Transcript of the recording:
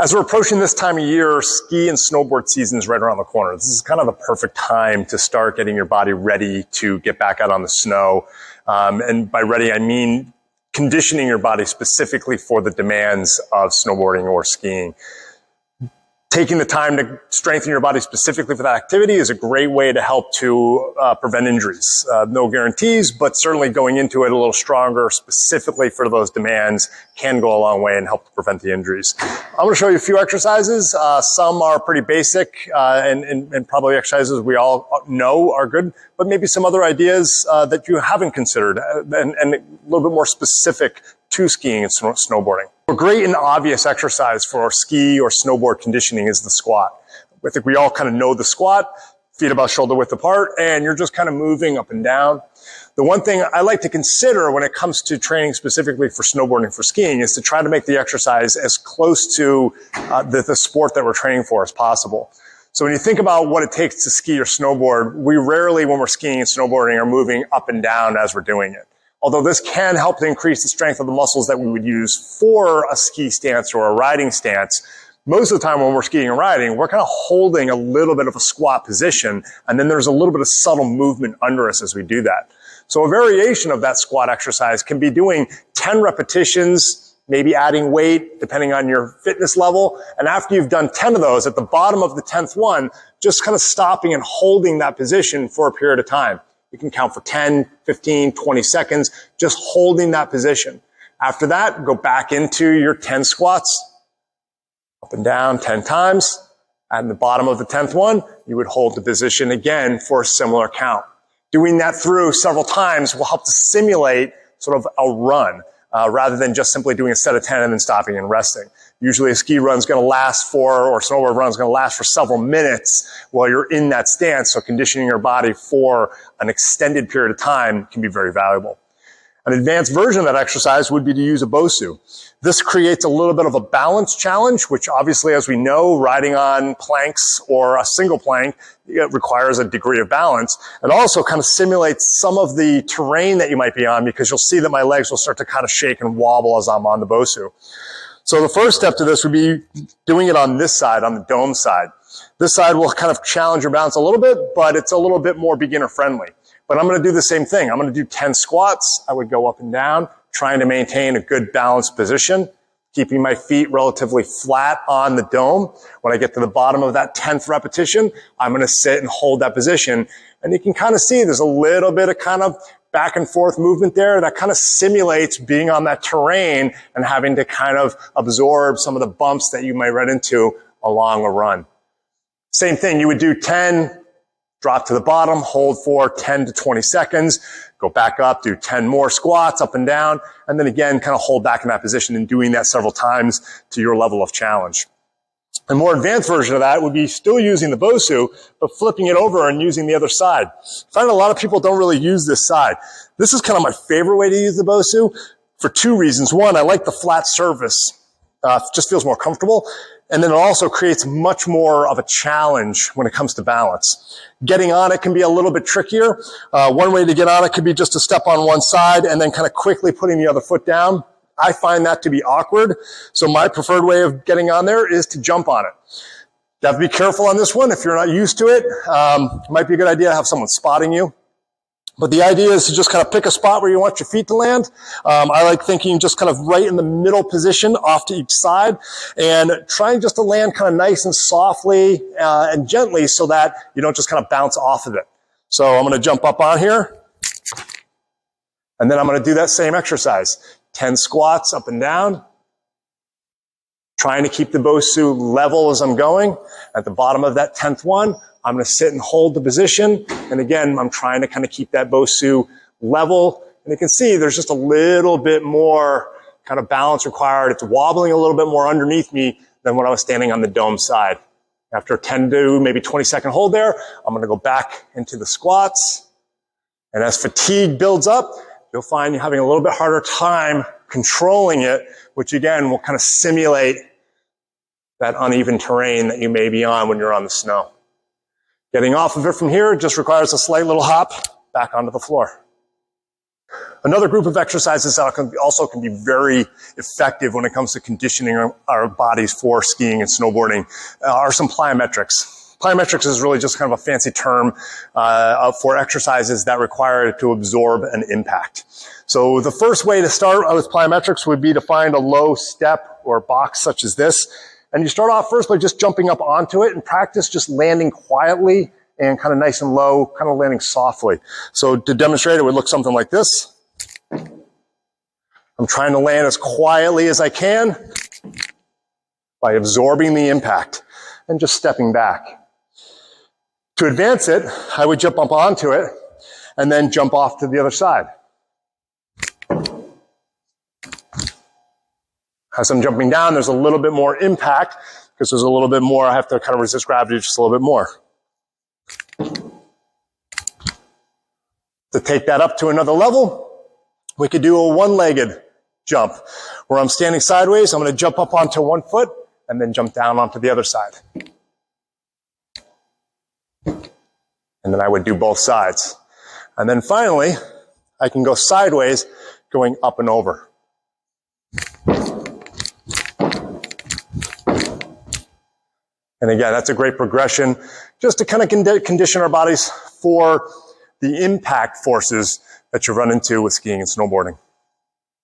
As we're approaching this time of year, ski and snowboard season is right around the corner. This is kind of the perfect time to start getting your body ready to get back out on the snow. And by ready, I mean conditioning your body specifically for the demands of snowboarding or skiing. Taking the time to strengthen your body specifically for that activity is a great way to help to prevent injuries. No guarantees, but certainly going into it a little stronger specifically for those demands can go a long way and help to prevent the injuries. I'm going to show you a few exercises. Some are pretty basic and probably exercises we all know are good, but maybe some other ideas that you haven't considered and a little bit more specific to skiing and snowboarding. A great and obvious exercise for ski or snowboard conditioning is the squat. I think we all kind of know the squat, feet about shoulder width apart, and you're just kind of moving up and down. The one thing I like to consider when it comes to training specifically for snowboarding, for skiing, is to try to make the exercise as close to the sport that we're training for as possible. So when you think about what it takes to ski or snowboard, we rarely, when we're skiing and snowboarding, are moving up and down as we're doing it. Although this can help to increase the strength of the muscles that we would use for a ski stance or a riding stance, most of the time when we're skiing and riding, we're kind of holding a little bit of a squat position, and then there's a little bit of subtle movement under us as we do that. So a variation of that squat exercise can be doing 10 repetitions, maybe adding weight depending on your fitness level. And after you've done 10 of those, at the bottom of the 10th one, just kind of stopping and holding that position for a period of time. You can count for 10, 15, 20 seconds, just holding that position. After that, go back into your 10 squats, up and down 10 times. At the bottom of the 10th one, you would hold the position again for a similar count. Doing that through several times will help to simulate sort of a run, rather than just simply doing a set of 10 and then stopping and resting. Usually a ski run's going to last or a snowboard run's going to last for several minutes while you're in that stance. So conditioning your body for an extended period of time can be very valuable. An advanced version of that exercise would be to use a BOSU. This creates a little bit of a balance challenge, which obviously, as we know, riding on planks or a single plank requires a degree of balance. It also kind of simulates some of the terrain that you might be on, because you'll see that my legs will start to kind of shake and wobble as I'm on the BOSU. So the first step to this would be doing it on this side, on the dome side. This side will kind of challenge your balance a little bit, but it's a little bit more beginner friendly. But I'm going to do the same thing. I'm going to do 10 squats. I would go up and down, trying to maintain a good balanced position, keeping my feet relatively flat on the dome. When I get to the bottom of that 10th repetition, I'm going to sit and hold that position. And you can kind of see there's a little bit of kind of back and forth movement there that kind of simulates being on that terrain and having to kind of absorb some of the bumps that you might run into along a run. Same thing, you would do 10, drop to the bottom, hold for 10 to 20 seconds, go back up, do 10 more squats up and down, and then again, kind of hold back in that position and doing that several times to your level of challenge. A more advanced version of that would be still using the BOSU, but flipping it over and using the other side. I find a lot of people don't really use this side. This is kind of my favorite way to use the BOSU for two reasons. One, I like the flat surface. It just feels more comfortable. And then it also creates much more of a challenge when it comes to balance. Getting on it can be a little bit trickier. One way to get on it could be just to step on one side and then kind of quickly putting the other foot down. I find that to be awkward. So my preferred way of getting on there is to jump on it. You have to be careful on this one. If you're not used to it, it might be a good idea to have someone spotting you. But the idea is to just kind of pick a spot where you want your feet to land. I like thinking just kind of right in the middle position off to each side, and trying just to land kind of nice and softly and gently so that you don't just kind of bounce off of it. So I'm going to jump up on here, and then I'm going to do that same exercise. 10 squats up and down, trying to keep the BOSU level as I'm going. At the bottom of that 10th one, I'm going to sit and hold the position. And again, I'm trying to kind of keep that BOSU level. And you can see there's just a little bit more kind of balance required. It's wobbling a little bit more underneath me than when I was standing on the dome side. After a 10 to maybe 20-second hold there, I'm going to go back into the squats. And as fatigue builds up, you'll find you're having a little bit harder time controlling it, which again will kind of simulate that uneven terrain that you may be on when you're on the snow. Getting off of it from here just requires a slight little hop back onto the floor. Another group of exercises that also can be very effective when it comes to conditioning our bodies for skiing and snowboarding are some plyometrics. Plyometrics is really just kind of a fancy term for exercises that require to absorb an impact. So the first way to start with plyometrics would be to find a low step or box such as this. And you start off first by just jumping up onto it and practice just landing quietly and kind of nice and low, kind of landing softly. So to demonstrate, it would look something like this. I'm trying to land as quietly as I can by absorbing the impact and just stepping back. To advance it, I would jump up onto it and then jump off to the other side. As I'm jumping down, there's a little bit more impact because there's a little bit more, I have to kind of resist gravity just a little bit more. To take that up to another level, we could do a one-legged jump where I'm standing sideways. I'm going to jump up onto one foot and then jump down onto the other side. And then I would do both sides. And then finally, I can go sideways going up and over. And again, that's a great progression just to kind of condition our bodies for the impact forces that you run into with skiing and snowboarding.